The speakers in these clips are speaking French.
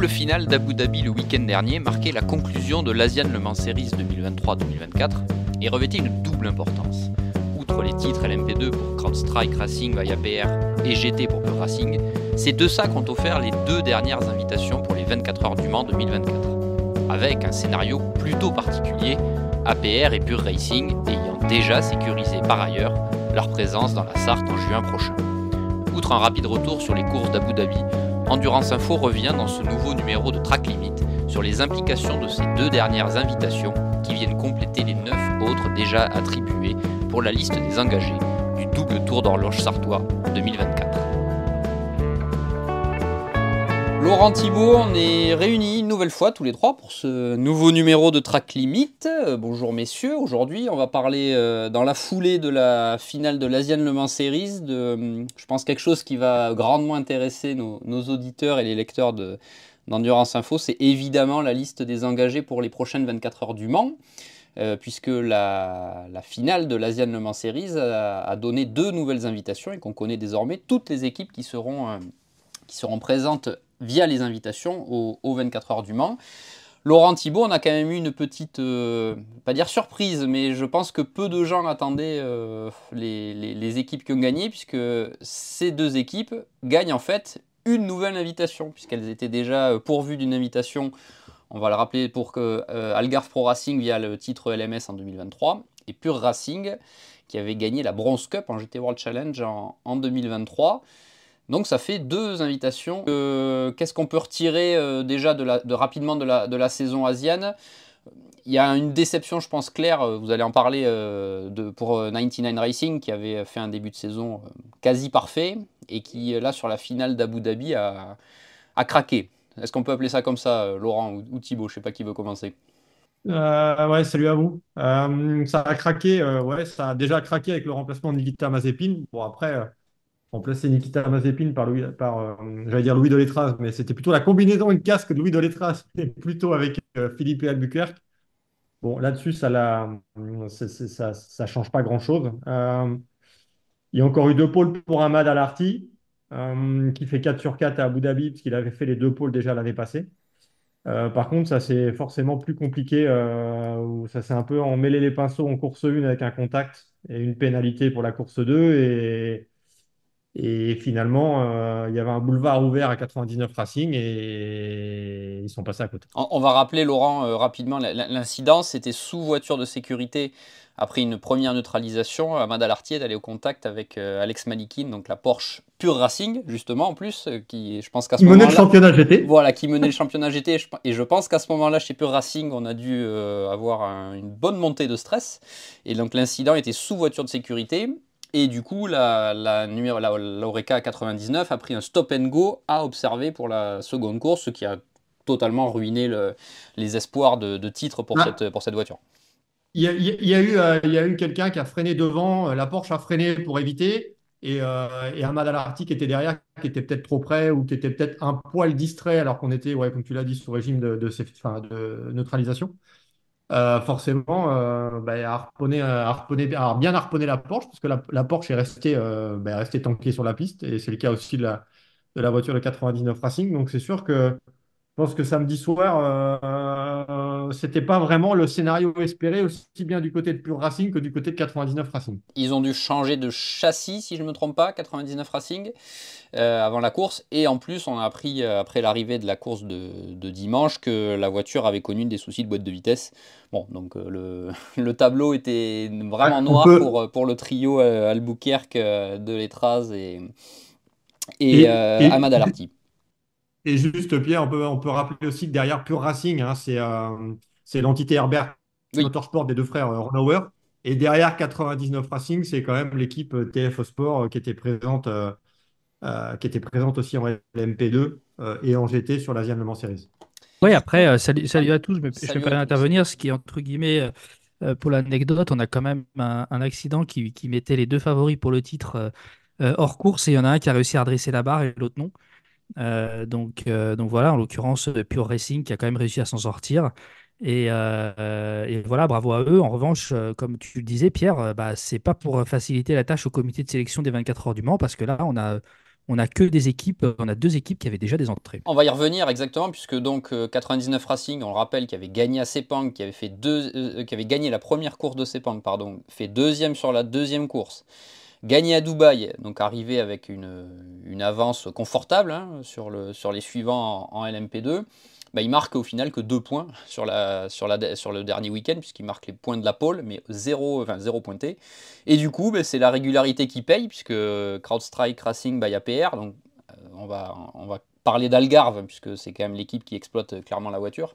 double finale d'Abu Dhabi le week-end dernier marquait la conclusion de l'Asian Le Mans Series 2023-2024 et revêtait une double importance. Outre les titres LMP2 pour CrowdStrike Racing via PR et GT pour Pure Racing, ces deux sacs ont offert les deux dernières invitations pour les 24 heures du Mans 2024. Avec un scénario plutôt particulier, APR et Pure Racing ayant déjà sécurisé par ailleurs leur présence dans la Sarthe en juin prochain. Outre un rapide retour sur les courses d'Abu Dhabi, Endurance Info revient dans ce nouveau numéro de Track Limit sur les implications de ces deux dernières invitations qui viennent compléter les 9 autres déjà attribuées pour la liste des engagés du double tour d'horloge sartois 2024. Laurent Thibault, on est réunis une nouvelle fois tous les trois pour ce nouveau numéro de Track Limit. Bonjour messieurs, aujourd'hui on va parler dans la foulée de la finale de l'Asian Le Mans Series je pense quelque chose qui va grandement intéresser nos auditeurs et les lecteurs d'Endurance Info, c'est évidemment la liste des engagés pour les prochaines 24 heures du Mans. Puisque la finale de l'Asian Le Mans Series a donné deux nouvelles invitations et qu'on connaît désormais toutes les équipes qui seront présentes via les invitations aux 24 heures du Mans. Laurent Thibault, on a quand même eu une petite, pas dire surprise, mais je pense que peu de gens attendaient les équipes qui ont gagné, puisque ces deux équipes gagnent en fait une nouvelle invitation, puisqu'elles étaient déjà pourvues d'une invitation, on va le rappeler, pour que Algarve Pro Racing via le titre LMS en 2023, et Pure Racing, qui avait gagné la Bronze Cup en GT World Challenge en 2023. Donc ça fait deux invitations. Qu'est-ce qu'on peut retirer déjà rapidement de la saison asiane ? Il y a une déception, je pense, claire, vous allez en parler, pour 99 Racing, qui avait fait un début de saison quasi parfait, et qui, là, sur la finale d'Abu Dhabi, a craqué. Est-ce qu'on peut appeler ça comme ça, Laurent ou Thibault ? Je ne sais pas qui veut commencer. Ouais, salut à vous. Ça a craqué, ouais, ça a déjà craqué avec le remplacement de Nikita Mazepin. Bon, après, remplacer Nikita Mazepin par j'allais dire Louis Delétraz, mais c'était plutôt la combinaison de casque de Louis Delétraz, et plutôt avec Philippe Albuquerque. Bon, là-dessus, ça change pas grand-chose. Il y a encore eu deux pôles pour Ahmad Al-Arti, qui fait 4 sur 4 à Abu Dhabi, parce qu'il avait fait les deux pôles déjà l'année passée. Par contre, ça c'est forcément plus compliqué, où ça s'est un peu emmêlé les pinceaux en course 1 avec un contact et une pénalité pour la course 2. Et finalement, il y avait un boulevard ouvert à 99 Racing et ils sont passés à côté. On va rappeler, Laurent, rapidement, l'incident, c'était sous voiture de sécurité. Après une première neutralisation, Ahmad Al-Arti est allé au contact avec Alex Malikin, donc la Porsche Pure Racing, justement, en plus, qui, je pense qu'à ce Il menait le moment-là, championnat GT. voilà, qui menait le championnat GT. Et je pense qu'à ce moment-là, chez Pure Racing, on a dû avoir une bonne montée de stress. Et donc l'incident était sous voiture de sécurité. Et du coup, l'Oreca 99 a pris un stop and go à observer pour la seconde course, ce qui a totalement ruiné les espoirs de titre pour Ah, cette voiture. il y a eu quelqu'un qui a freiné devant, la Porsche a freiné pour éviter, et Ahmad Al-Arti qui était derrière, qui était peut-être trop près ou qui était peut-être un poil distrait alors qu'on était, ouais, comme tu l'as dit, sous régime enfin, de neutralisation. Forcément, bah, a bien harponné la Porsche, parce que la Porsche est restée tankée sur la piste, et c'est le cas aussi de la voiture de 99 Racing. Donc c'est sûr que je pense que samedi soir, c'était pas vraiment le scénario espéré, aussi bien du côté de Pure Racing que du côté de 99 Racing. Ils ont dû changer de châssis, si je ne me trompe pas, 99 Racing, avant la course. Et en plus, on a appris, après l'arrivée de la course de dimanche, que la voiture avait connu des soucis de boîte de vitesse. Bon, donc le tableau était Ouais, vraiment noir pour le trio Albuquerque, Delétraz et et, et, Ahmad Al-Arti. et juste, Pierre, on peut rappeler aussi que derrière Pure Racing, hein, c'est l'entité Herbert Oui. Motorsport des deux frères Ronauer. Et derrière 99 Racing, c'est quand même l'équipe TFO Sport qui était présente aussi en LMP2 et en GT sur l'Asian Le Mans Series. Oui, après, Justement, salut à tous. Je me salut à permets tous. d'intervenir. Ce qui est entre guillemets, pour l'anecdote, on a quand même un accident qui mettait les deux favoris pour le titre hors course, et il y en a un qui a réussi à redresser la barre et l'autre non. Donc voilà, en l'occurrence, Pure Racing qui a quand même réussi à s'en sortir. Et voilà, bravo à eux. En revanche, comme tu le disais, Pierre, bah, c'est pas pour faciliter la tâche au comité de sélection des 24 heures du Mans, parce que là, on a que des équipes, on a deux équipes qui avaient déjà des entrées. On va y revenir exactement, puisque donc 99 Racing, on le rappelle, qui avait gagné à Sepang, qui avait gagné la première course de Sepang, pardon, fait deuxième sur la deuxième course, gagné à Dubaï, donc arrivé avec une avance confortable hein, sur les suivants en LMP2. Bah, il marque au final que 2 points sur le dernier week-end, puisqu'il marque les points de la pole, mais zéro pointé. Et du coup, bah, c'est la régularité qui paye, puisque CrowdStrike Racing by APR, donc on va parler d'Algarve, puisque c'est quand même l'équipe qui exploite clairement la voiture.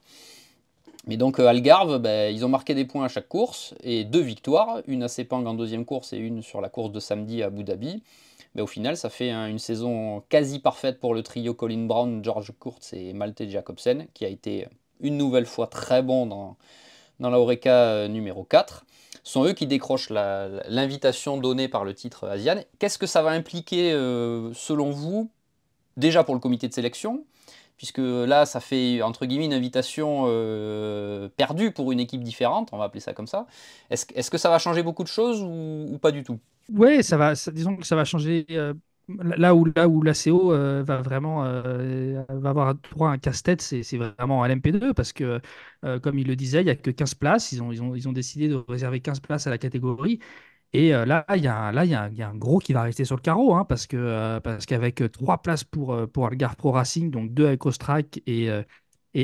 Mais donc Algarve, bah, ils ont marqué des points à chaque course, et 2 victoires, une à Sepang en deuxième course et une sur la course de samedi à Abu Dhabi. Mais au final, ça fait une saison quasi parfaite pour le trio Colin Brown, George Kurtz et Malte Jacobsen, qui a été une nouvelle fois très bon dans la Oreca numéro 4. Ce sont eux qui décrochent l'invitation donnée par le titre Asian. Qu'est-ce que ça va impliquer, selon vous, déjà pour le comité de sélection, puisque là, ça fait, entre guillemets, une invitation perdue pour une équipe différente, on va appeler ça comme ça. Est-ce que ça va changer beaucoup de choses ou pas du tout? Ouais, disons que ça va changer. Là où l'ACO va vraiment va avoir droit à un casse-tête, c'est vraiment à l'MP2 parce que, comme il le disait, il n'y a que 15 places. Ils ont décidé de réserver 15 places à la catégorie. Et il y a un gros qui va rester sur le carreau, hein, parce qu'avec 3 places pour Algarve Pro Racing, donc 2 avec Austrac et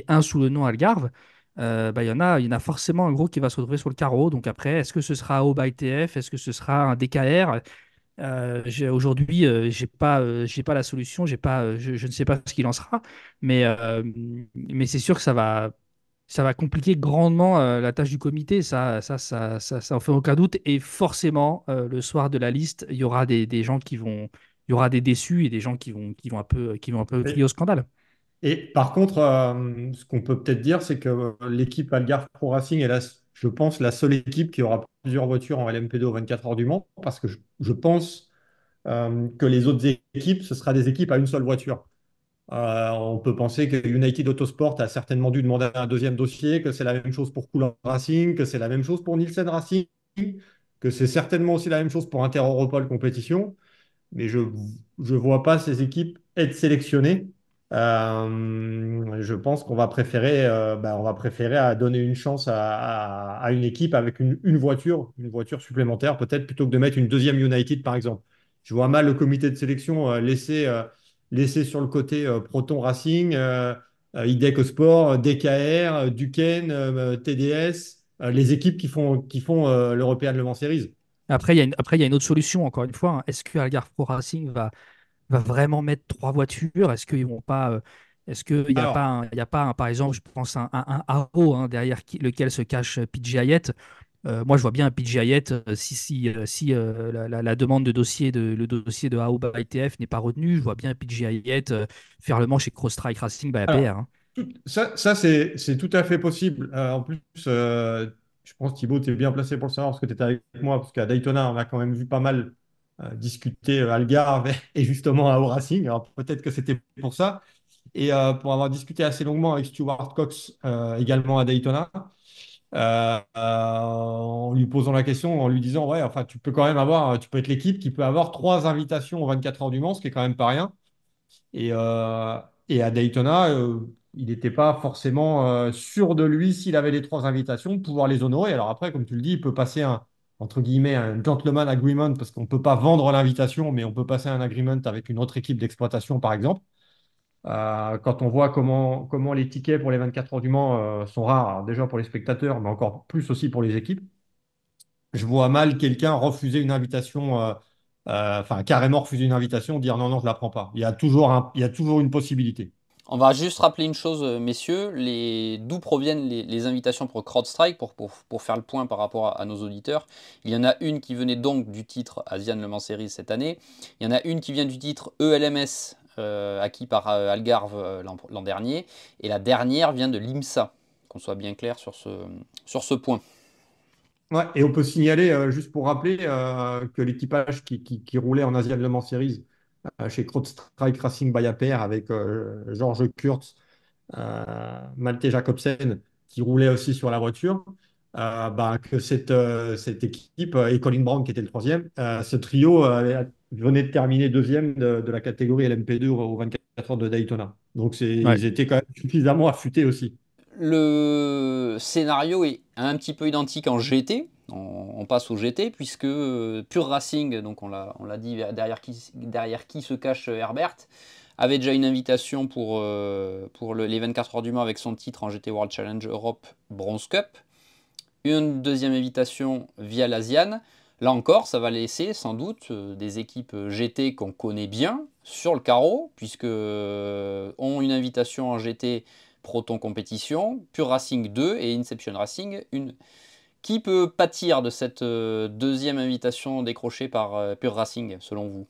un sous le nom Algarve, bah, il y en a forcément un gros qui va se retrouver sur le carreau. Donc après, est-ce que ce sera AOBA ITF? Est-ce que ce sera un DKR? Aujourd'hui, j'ai pas la solution, je ne sais pas ce qu'il en sera, mais c'est sûr que ça va compliquer grandement la tâche du comité, ça en fait aucun doute. Et forcément, le soir de la liste, il y aura des gens il y aura des déçus et des gens qui vont un peu crier au scandale. Et par contre, ce qu'on peut peut-être dire, c'est que l'équipe Algarve Pro Racing est, je pense, la seule équipe qui aura plusieurs voitures en LMP2 aux 24 heures du Mans, parce que je pense que les autres équipes, ce sera des équipes à une seule voiture. On peut penser que United Autosport a certainement dû demander un deuxième dossier, que c'est la même chose pour Coulomb Racing, que c'est la même chose pour Nielsen Racing, que c'est certainement aussi la même chose pour Inter-Europol Compétition, mais je ne vois pas ces équipes être sélectionnées. Je pense qu'on va préférer, on va préférer à donner une chance à une équipe avec une voiture supplémentaire, peut-être plutôt que de mettre une deuxième United, par exemple. Je vois mal le comité de sélection laisser sur le côté Proton Racing, IDEC Sport, DKR, Duquesne, TDS, les équipes qui font l'European Le Mans Series. Après, il y a une autre solution, encore une fois, hein. Est-ce que Algarve Pro Racing va vraiment mettre 3 voitures? Est-ce qu'ils vont pas. Est-ce qu'il n'y a pas, Alors, par exemple, je pense, un Haro, hein, derrière lequel se cache PJ Hayet. Moi, je vois bien un PJ Hayet, si la demande de dossier le dossier de AOBA ITF n'est pas retenu, je vois bien un PJ Hayet faire le manche chez Cross-Strike Racing by alors, APR, hein. ça c'est tout à fait possible. En plus, je pense, Thibaut, tu es bien placé pour le savoir parce que tu étais avec moi, parce qu'à Daytona, on a quand même vu pas mal discuter Algarve et justement à Racing. Alors peut-être que c'était pour ça. Et pour avoir discuté assez longuement avec Stuart Cox également à Daytona, en lui posant la question, en lui disant, ouais, enfin, tu peux être l'équipe qui peut avoir 3 invitations aux 24 heures du Mans, ce qui est quand même pas rien. Et à Daytona, il n'était pas forcément sûr de lui s'il avait les 3 invitations, de pouvoir les honorer. Alors après, comme tu le dis, il peut passer entre guillemets, un gentleman agreement parce qu'on ne peut pas vendre l'invitation, mais on peut passer un agreement avec une autre équipe d'exploitation, par exemple. Quand on voit comment les tickets pour les 24 heures du Mans sont rares, alors déjà pour les spectateurs, mais encore plus aussi pour les équipes, je vois mal quelqu'un refuser une invitation, enfin carrément refuser une invitation, dire non, non, je ne la prends pas. Il y a toujours une possibilité. On va juste rappeler une chose, messieurs, d'où proviennent les invitations pour CrowdStrike, pour faire le point par rapport à nos auditeurs. Il y en a une qui venait donc du titre Asian Le Mans Series cette année. Il y en a une qui vient du titre ELMS, acquis par Algarve l'an dernier. Et la dernière vient de l'IMSA, qu'on soit bien clair sur ce point. Ouais, et on peut signaler, juste pour rappeler, que l'équipage qui roulait en Asian Le Mans Series chez CrowdStrike Racing by APR avec George Kurtz, Malte Jacobsen, qui roulait aussi sur la voiture, que cette équipe, et Colin Brown qui était le troisième, ce trio venait de terminer deuxième de la catégorie LMP2 aux 24 heures de Daytona. Donc Ouais. ils étaient quand même suffisamment affûtés aussi. Le scénario est un petit peu identique en GT. On passe au GT puisque Pure Racing, donc on l'a dit derrière qui se cache Herbert, avait déjà une invitation pour les 24 heures du Mans avec son titre en GT World Challenge Europe Bronze Cup. Une deuxième invitation via l'Asian. Là encore, ça va laisser sans doute des équipes GT qu'on connaît bien sur le carreau, puisque ont une invitation en GT Proton Compétition, Pure Racing 2 et Inception Racing 1. Qui peut pâtir de cette deuxième invitation décrochée par Pure Racing, selon vous?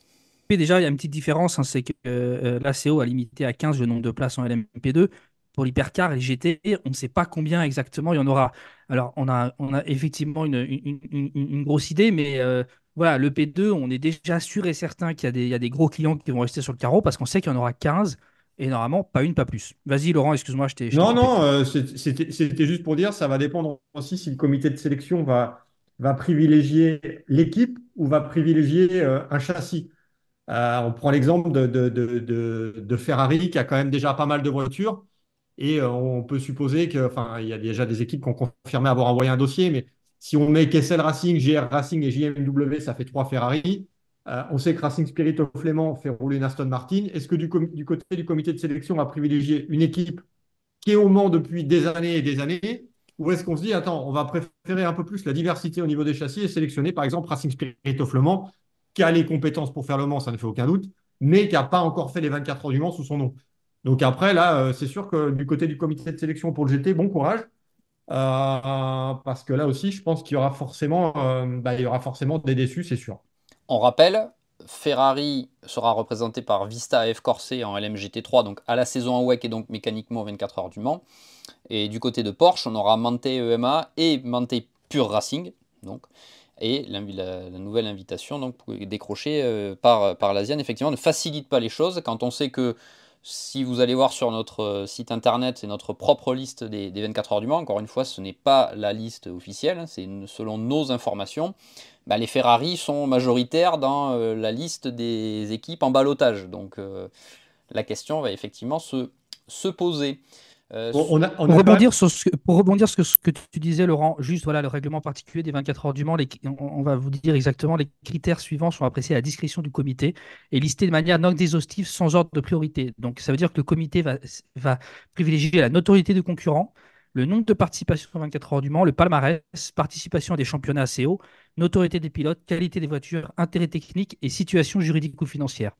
Et déjà, il y a une petite différence, hein, c'est que l'ACO a limité à 15 le nombre de places en LMP2. Pour l'hypercar et les GT, on ne sait pas combien exactement il y en aura. Alors, on a effectivement une grosse idée, mais voilà, le P2, on est déjà sûr et certain qu'il y a des gros clients qui vont rester sur le carreau parce qu'on sait qu'il y en aura 15 et normalement, pas une, pas plus. Vas-y, Laurent, excuse-moi, je t'ai Non, coupé. non, c'était juste pour dire, ça va dépendre aussi si le comité de sélection va privilégier l'équipe ou va privilégier un châssis. On prend l'exemple de Ferrari qui a quand même déjà pas mal de voitures et on peut supposer que, enfin, il y a déjà des équipes qui ont confirmé avoir envoyé un dossier, mais si on met Kessel Racing, GR Racing et JMW, ça fait trois Ferrari. On sait que Racing Spirit of Léman fait rouler une Aston Martin. Est-ce que du côté du comité de sélection, on va privilégier une équipe qui est au Mans depuis des années et des années, ou est-ce qu'on se dit, attends, on va préférer un peu plus la diversité au niveau des châssis et sélectionner par exemple Racing Spirit of Le Mans, qui a les compétences pour faire le Mans, ça ne fait aucun doute, mais qui n'a pas encore fait les 24 heures du Mans sous son nom. Donc après, là, c'est sûr que du côté du comité de sélection pour le GT, bon courage, parce que là aussi, je pense qu'il y aura forcément des déçus, c'est sûr. On rappelle, Ferrari sera représenté par Vista F Corset en LMGT3, donc à la saison en WEC et donc mécaniquement 24 heures du Mans. Et du côté de Porsche, on aura Mante EMA et Mante Pure Racing, donc, et la nouvelle invitation donc, décrochée par l'Asian, effectivement, ne facilite pas les choses quand on sait que si vous allez voir sur notre site internet, c'est notre propre liste des 24 heures du Mans. Encore une fois, ce n'est pas la liste officielle, hein, c'est selon nos informations. Bah, les Ferrari sont majoritaires dans la liste des équipes en ballottage. Donc la question va effectivement se poser. Euh, On Pour a quand même. rebondir sur ce que tu disais, Laurent, juste voilà, le règlement particulier des 24 heures du Mans, on va vous dire exactement les critères suivants sont appréciés à la discrétion du comité et listés de manière non exhaustive sans ordre de priorité. Donc ça veut dire que le comité va privilégier la notoriété du concurrent, le nombre de participations aux 24 heures du Mans, le palmarès, participation à des championnats CO, notoriété des pilotes, qualité des voitures, intérêt technique et situation juridique ou financière.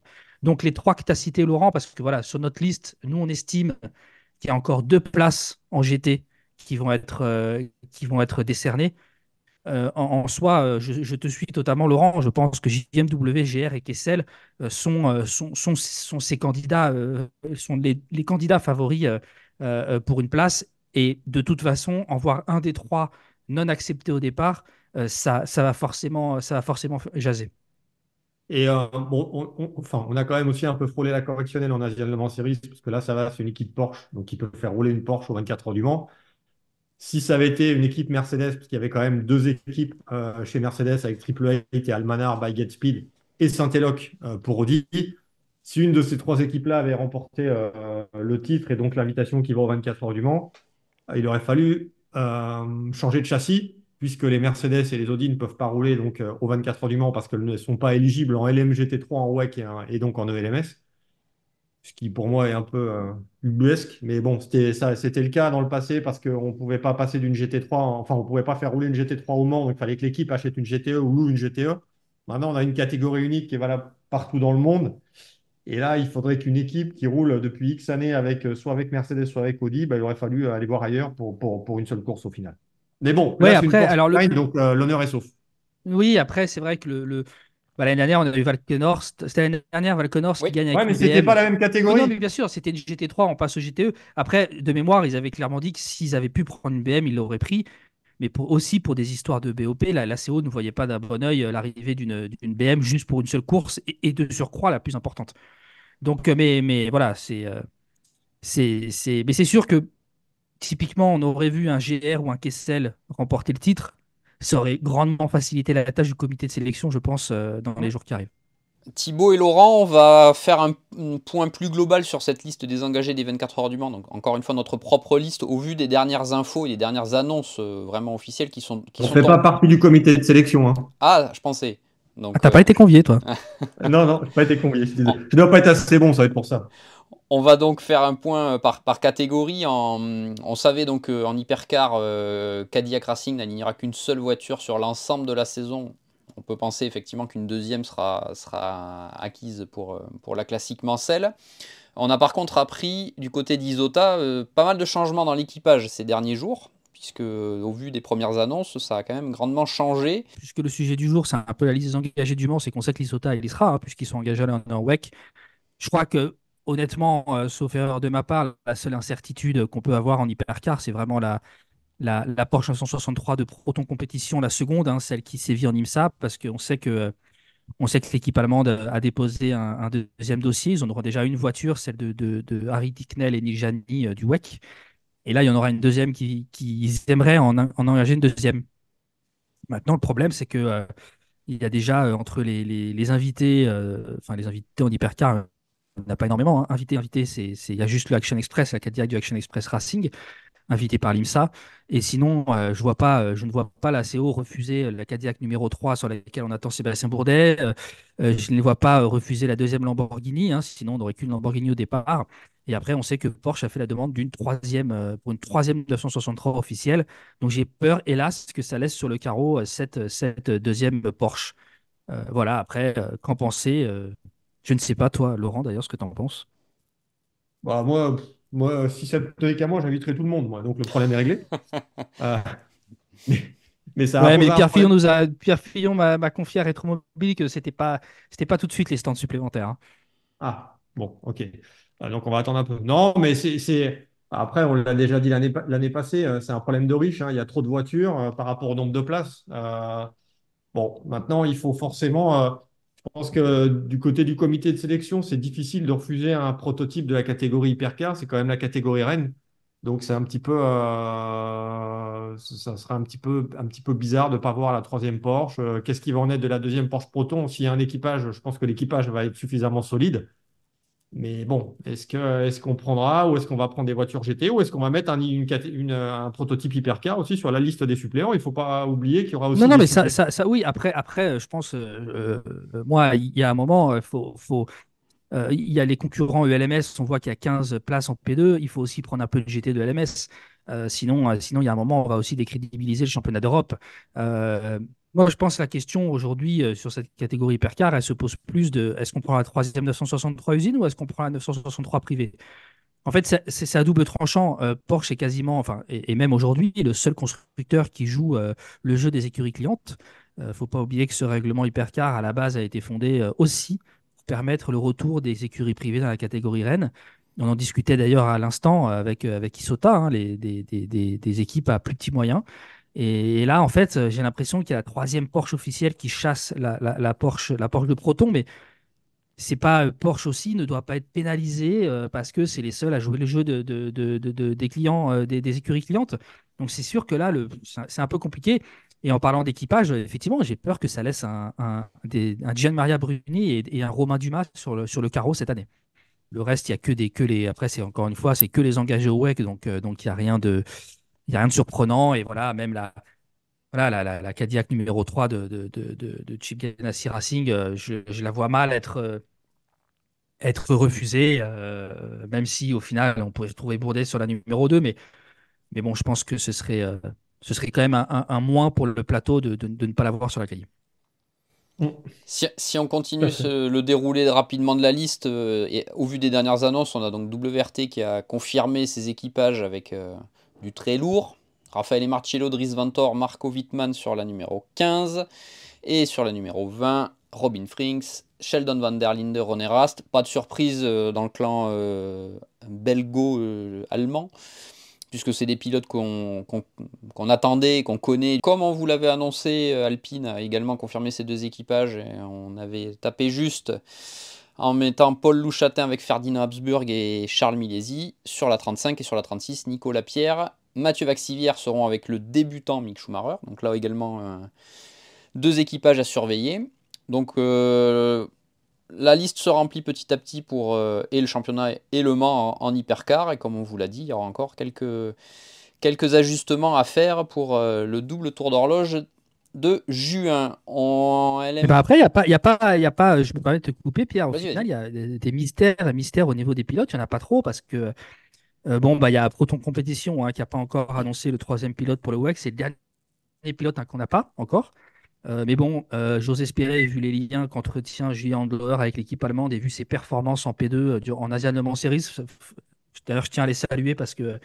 Donc les trois que tu as cités, Laurent, parce que voilà, sur notre liste, nous on estime qu'il y a encore deux places en GT qui vont être décernées. En soi, je te suis totalement, Laurent. Je pense que JMW, GR et Kessel sont ces candidats, sont les candidats favoris pour une place. Et de toute façon, en voir un des trois non accepté au départ, ça va forcément jaser. Et bon, enfin, on a quand même aussi un peu frôlé la correctionnelle en Asian Le Mans Series, parce que là, ça va, c'est une équipe Porsche, donc ils peuvent faire rouler une Porsche aux 24 heures du Mans. Si ça avait été une équipe Mercedes, parce qu'il y avait quand même deux équipes chez Mercedes avec Triple Eight et Almanar by Get Speed et Saint-Eloc pour Audi, si une de ces trois équipes-là avait remporté le titre et donc l'invitation qui va aux 24 heures du Mans, il aurait fallu changer de châssis, puisque les Mercedes et les Audi ne peuvent pas rouler donc, aux 24 heures du Mans parce qu'elles ne sont pas éligibles en LMGT3, en WEC et donc en ELMS, ce qui pour moi est un peu ubuesque. Mais bon, c'était le cas dans le passé parce qu'on ne pouvait pas passer d'une GT3, enfin, on ne pouvait pas faire rouler une GT3 au Mans, donc il fallait que l'équipe achète une GTE ou loue une GTE. Maintenant, on a une catégorie unique qui est valable partout dans le monde. Et là, il faudrait qu'une équipe qui roule depuis X années avec, soit avec Mercedes, soit avec Audi, bah, il aurait fallu aller voir ailleurs pour une seule course au final. Mais bon, Ouais, là, c'est une après, Porsche alors Line, donc l'honneur est sauf. oui, après, c'est vrai que bah, l'année dernière, on a eu Valkenhorst. C'était l'année dernière, Valkenhorst qui oui, gagne Ouais, avec mais une c'était pas BM. la même Oui, non, catégorie. mais bien sûr, c'était une GT3, on passe au GTE. Après, de mémoire, ils avaient clairement dit que s'ils avaient pu prendre une BM, ils l'auraient pris. Mais aussi pour des histoires de BOP, la CO ne voyait pas d'un bon œil l'arrivée d'une BM juste pour une seule course et de surcroît la plus importante. Donc, mais voilà, mais c'est sûr que typiquement, on aurait vu un GR ou un Kessel remporter le titre, ça aurait grandement facilité la tâche du comité de sélection, je pense, dans les jours qui arrivent. Thibaut et Laurent, on va faire un point plus global sur cette liste des engagés des 24 heures du Mans. Donc, encore une fois, notre propre liste au vu des dernières infos et des dernières annonces vraiment officielles On ne fait pas partie du comité de sélection, hein. Ah, je pensais. Ah, Donc, t'as pas été convié, toi? Non, non, je n'ai pas été convié. Je on, ne dois pas être assez bon, ça va être pour ça. on va donc faire un point par catégorie. On savait donc qu'en hypercar, Cadillac Racing n'alignera qu'une seule voiture sur l'ensemble de la saison. On peut penser effectivement qu'une deuxième sera acquise pour la classique Mansell. On a par contre appris du côté d'Isota pas mal de changements dans l'équipage ces derniers jours, puisque au vu des premières annonces, ça a quand même grandement changé. Puisque le sujet du jour, c'est un peu la liste des engagés du Mans, c'est qu'on sait que l'Isota, il y sera, hein, puisqu'ils sont engagés en WEC. Je crois que, honnêtement, sauf erreur de ma part, la seule incertitude qu'on peut avoir en hypercar, c'est vraiment la Porsche 963 de Proton Compétition, la seconde, hein, celle qui sévit en IMSA, parce qu'on sait que l'équipe allemande a déposé un deuxième dossier. Ils en auront déjà une voiture, celle de Harry Ticknell et Nick Jani du WEC. Et là, il y en aura une deuxième qui aimeraient en engager une deuxième. Maintenant, le problème, c'est que il y a déjà entre les invités, enfin les invités en hypercar, il n'y en a pas énormément, hein. Invité, il y a juste le Action Express, la Cadillac du Action Express Racing, invité par l'IMSA. Et sinon, je ne vois pas la CO refuser la Cadillac numéro 3 sur laquelle on attend Sébastien Bourdet. Je ne les vois pas refuser la deuxième Lamborghini, hein, sinon on n'aurait qu'une Lamborghini au départ. Et après, on sait que Porsche a fait la demande pour une troisième 963 officielle. Donc j'ai peur, hélas, que ça laisse sur le carreau cette deuxième Porsche. Voilà, après, qu'en penser je ne sais pas, toi, Laurent, d'ailleurs, ce que tu en penses. Bah, moi, si ça tenait qu'à moi, j'inviterais tout le monde, moi. Donc le problème est réglé. Euh, mais, mais ça a Ouais, posé mais un problème. Pierre Fillon m'a confié à Rétromobile que c'était pas tout de suite les stands supplémentaires, hein. Ah, bon, ok. Donc on va attendre un peu. Non, mais après, on l'a déjà dit l'année passée, c'est un problème de riche, hein. Il y a trop de voitures par rapport au nombre de places. Bon, maintenant, il faut forcément. Je pense que du côté du comité de sélection, c'est difficile de refuser un prototype de la catégorie hypercar. C'est quand même la catégorie reine. Donc, c'est un petit peu. Ça sera un petit peu bizarre de ne pas voir la troisième Porsche. Qu'est-ce qui va en être de la deuxième Porsche Proton? S'il y a un équipage, je pense que l'équipage va être suffisamment solide. Mais bon, est-ce qu'on prendra ou est-ce qu'on va prendre des voitures GT ou est-ce qu'on va mettre un prototype hypercar aussi sur la liste des suppléants? Il ne faut pas oublier qu'il y aura Non, aussi non, des mais ça, suppléants. ça, ça, oui, après, je pense, moi, il y a un moment, il y a les concurrents ELMS, on voit qu'il y a 15 places en P2, il faut aussi prendre un peu de GT de LMS. Sinon, il y a un moment, on va aussi décrédibiliser le championnat d'Europe. Euh, Moi, je pense que la question aujourd'hui sur cette catégorie hypercar, elle se pose plus de est-ce qu'on prend la troisième 963 usine ou est-ce qu'on prend la 963 privée? En fait, c'est à double tranchant. Porsche est quasiment, enfin, et même aujourd'hui, le seul constructeur qui joue le jeu des écuries clientes. Il ne faut pas oublier que ce règlement hypercar, à la base, a été fondé aussi pour permettre le retour des écuries privées dans la catégorie Rennes. On en discutait d'ailleurs à l'instant avec Isota, hein, des équipes à plus petits moyens. Et là, en fait, j'ai l'impression qu'il y a la troisième Porsche officielle qui chasse la Porsche de Proton, mais c'est pas Porsche aussi ne doit pas être pénalisé parce que c'est les seuls à jouer le jeu des clients, des écuries clientes. Donc c'est sûr que là, c'est un peu compliqué. Et en parlant d'équipage, effectivement, j'ai peur que ça laisse un Gian-Maria Bruni et un Romain Dumas sur le carreau cette année. Le reste, il y a que les. Après, c'est encore une fois, c'est que les engagés au WEC, donc il y a rien de surprenant. Et voilà, même la Cadillac numéro 3 de Chip Ganassi Racing, je la vois mal être refusé, même si au final, on pourrait trouver Bourdet sur la numéro 2. Mais bon, je pense que ce serait quand même un moins pour le plateau de ne pas l'avoir sur la grille. Mm, Si on tout à continue fait. le déroulé rapidement de la liste, et au vu des dernières annonces, on a donc WRT qui a confirmé ses équipages avec du très lourd. Raffaele Marcello, Dries Vanthoor, Marco Wittmann sur la numéro 15. Et sur la numéro 20, Robin Frings, Sheldon van der Linde, René Rast. Pas de surprise dans le clan belgo-allemand, puisque c'est des pilotes qu'on attendait, qu'on connaît. Comme on vous l'avait annoncé, Alpine a également confirmé ces deux équipages, et on avait tapé juste en mettant Paul Louchatin avec Ferdinand Habsburg et Charles Milesi. Sur la 35 et sur la 36, Nicolas Pierre. Mathieu Vaxivière seront avec le débutant Mick Schumacher. Donc là également, 2 équipages à surveiller. Donc la liste se remplit petit à petit pour et le championnat et le Mans en hypercar. Et comme on vous l'a dit, il y aura encore quelques ajustements à faire pour le double tour d'horloge de juin. Mais bah après, il y a pas, je me permets de te couper, Pierre. Au Vas-y, final, vas-y. il y a des mystères au niveau des pilotes. Il n'y en a pas trop parce que, bon, bah, il y a Proton Compétition qui n'a pas encore annoncé le troisième pilote pour le WEC. C'est le dernier pilote qu'on n'a pas encore. Mais bon, j'ose espérer, vu les liens qu'entretient Julien Andlauer avec l'équipe allemande et vu ses performances en P2 en Asian Le Mans Series. D'ailleurs, je tiens à les saluer parce que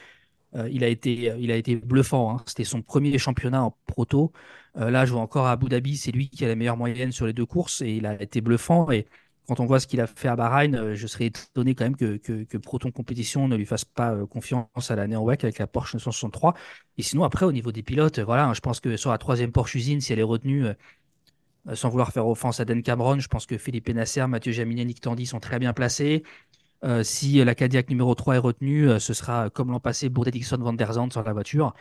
il a été bluffant, hein. C'était son premier championnat en proto. Là, je vois encore à Abu Dhabi, c'est lui qui a la meilleure moyenne sur les 2 courses et il a été bluffant. Et quand on voit ce qu'il a fait à Bahreïn, je serais étonné quand même que Proton Compétition ne lui fasse pas confiance à l'année en WEC avec la Porsche 963. Et sinon, après, au niveau des pilotes, voilà, hein, je pense que sur la troisième Porsche usine, si elle est retenue, sans vouloir faire offense à Dan Cameron, je pense que Philippe Nasser, Mathieu Jaminet, Nick Tandy sont très bien placés. Si la Cadillac numéro 3 est retenue, ce sera comme l'an passé, Bourdais Dixon Van der Zandt sur la voiture.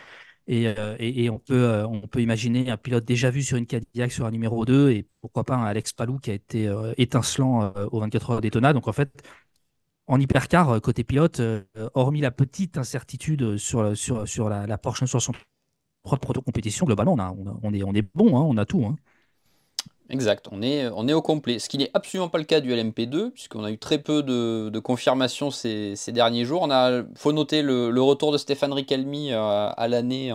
Et on peut imaginer un pilote déjà vu sur une Cadillac sur un numéro 2 et pourquoi pas un Alex Palou qui a été étincelant aux 24 heures d'Daytona. Donc en fait, en hypercar, côté pilote, hormis la petite incertitude sur la Porsche 963 de proto compétition, globalement, on est bon, hein, on a tout, hein. Exact, on est au complet. Ce qui n'est absolument pas le cas du LMP2, puisqu'on a eu très peu de confirmations ces derniers jours. Faut noter le retour de Stéphane Ricalmi à l'année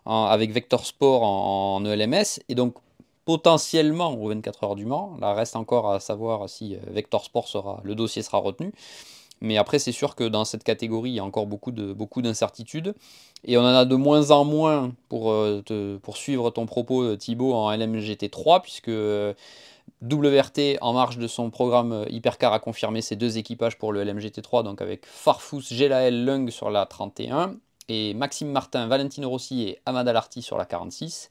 avec Vector Sport en ELMS, et donc potentiellement aux 24 heures du Mans. Là, reste encore à savoir si Vector Sport le dossier sera retenu. Mais après, c'est sûr que dans cette catégorie, il y a encore beaucoup d'incertitudes. Et on en a de moins en moins pour suivre ton propos, Thibaut, en LMGT3, puisque WRT, en marge de son programme Hypercar, a confirmé ses 2 équipages pour le LMGT3, donc avec Farfus, Gelael, Lung sur la 31, et Maxime Martin, Valentino Rossi et Amada Larti sur la 46.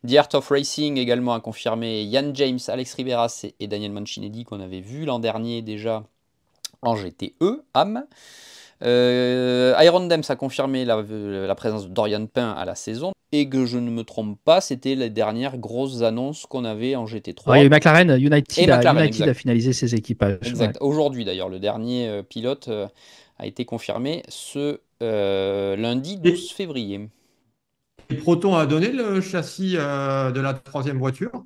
The Art of Racing également a confirmé Yann James, Alex Riberas et Daniel Mancinelli, qu'on avait vu l'an dernier déjà en GTE, AM. Iron Dems a confirmé la présence de Dorian Pain à la saison. Et que je ne me trompe pas, c'était les dernières grosses annonces qu'on avait en GT3. Ouais, il y a eu McLaren, United McLaren, a finalisé ses équipages. Exact. Ouais. Aujourd'hui d'ailleurs, le dernier pilote a été confirmé ce lundi 12 février. Et Proton a donné le châssis de la troisième voiture.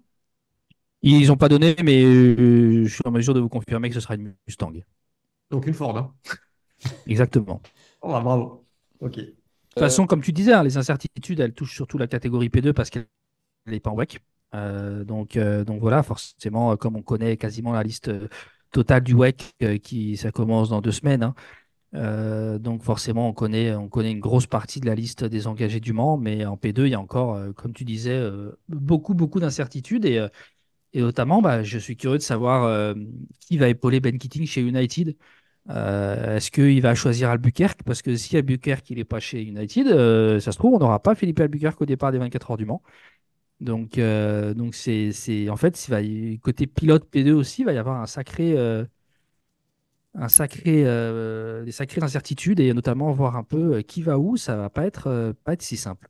Ils n'ont pas donné, mais je suis en mesure de vous confirmer que ce sera une Mustang. Donc une Ford, hein. Exactement. Oh, bah, bravo. Ok. De toute façon, comme tu disais, hein, les incertitudes, elles touchent surtout la catégorie P2 parce qu'elle n'est pas en WEC. Donc voilà, forcément, comme on connaît quasiment la liste totale du WEC, ça commence dans 2 semaines, hein. Donc forcément, on connaît une grosse partie de la liste des engagés du Mans, mais en P2, il y a encore, comme tu disais, beaucoup d'incertitudes. Et notamment, bah, je suis curieux de savoir qui va épauler Ben Keating chez United. Est-ce qu'il va choisir Albuquerque? Parce que si Albuquerque il n'est pas chez United, ça se trouve, on n'aura pas Philippe Albuquerque au départ des 24 heures du Mans. Donc en fait, côté pilote P2 aussi, il va y avoir des sacrées incertitudes et notamment voir un peu qui va où. Ça va pas être si simple.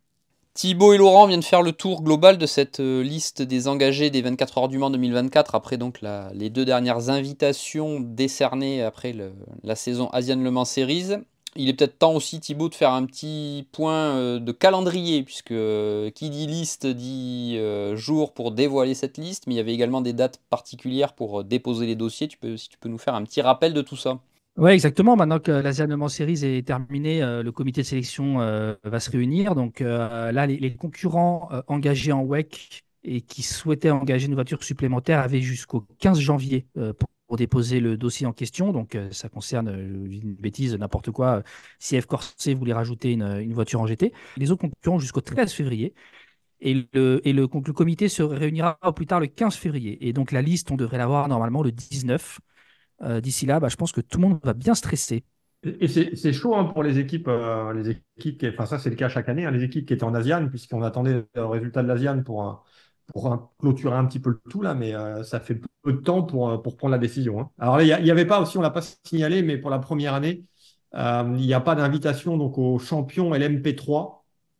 Thibaut et Laurent viennent faire le tour global de cette liste des engagés des 24 heures du Mans 2024, après donc les 2 dernières invitations décernées après la saison Asian Le Mans Series. Il est peut-être temps aussi, Thibaut, de faire un petit point de calendrier, puisque qui dit liste dit jour pour dévoiler cette liste, mais il y avait également des dates particulières pour déposer les dossiers. Si tu peux nous faire un petit rappel de tout ça. Oui, exactement. Maintenant que l'Asian Le Mans Series est terminé, le comité de sélection va se réunir. Donc là, les concurrents engagés en WEC et qui souhaitaient engager une voiture supplémentaire avaient jusqu'au 15 janvier pour déposer le dossier en question. Donc ça concerne une bêtise, n'importe quoi. CF Corse voulait rajouter une voiture en GT. Les autres concurrents jusqu'au 13 février. Le comité se réunira au plus tard le 15 février. Et donc la liste, on devrait l'avoir normalement le 19. D'ici là, bah, je pense que tout le monde va bien stresser. Et c'est chaud, hein, pour les équipes, enfin ça c'est le cas chaque année, hein, les équipes qui étaient en ASIAN, puisqu'on attendait le résultat de l'ASIAN pour clôturer un petit peu le tout là, mais ça fait peu de temps pour prendre la décision, hein. Alors là, il n'y avait pas aussi, on l'a pas signalé, mais pour la première année, il n'y a pas d'invitation donc aux champions LMP3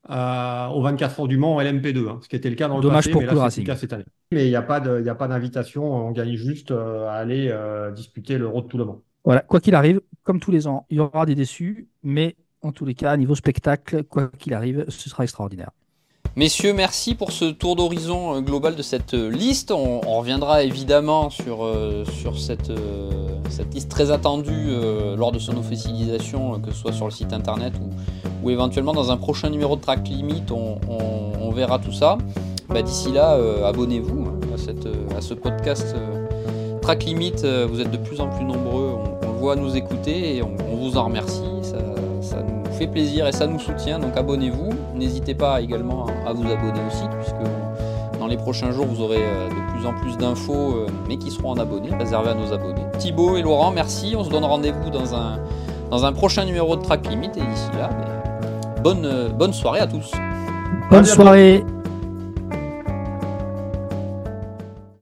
aux 24 heures du Mans en LMP2, hein, ce qui était le cas dans le Dommage passé, pour mais là Cool c'est plus le Racing. cas cette année. Mais il n'y a pas d'invitation, on gagne juste à aller disputer le Road to Le Mans. Voilà, quoi qu'il arrive, comme tous les ans, il y aura des déçus, mais en tous les cas, niveau spectacle, quoi qu'il arrive, ce sera extraordinaire. Messieurs, merci pour ce tour d'horizon global de cette liste. On reviendra évidemment sur cette liste très attendue lors de son officialisation, que ce soit sur le site internet ou éventuellement dans un prochain numéro de Track Limit, on verra tout ça. D'ici là, abonnez-vous à ce podcast Track Limit. Vous êtes de plus en plus nombreux, on le voit, à nous écouter et on vous en remercie. Ça nous fait plaisir et ça nous soutient, donc abonnez-vous. N'hésitez pas également à vous abonner aussi, puisque dans les prochains jours vous aurez de plus en plus d'infos, mais qui seront en abonnés, réservés à nos abonnés. Thibaut et Laurent, merci, on se donne rendez-vous dans un prochain numéro de Track Limit, et d'ici là, bonne soirée à tous. Bonne soirée.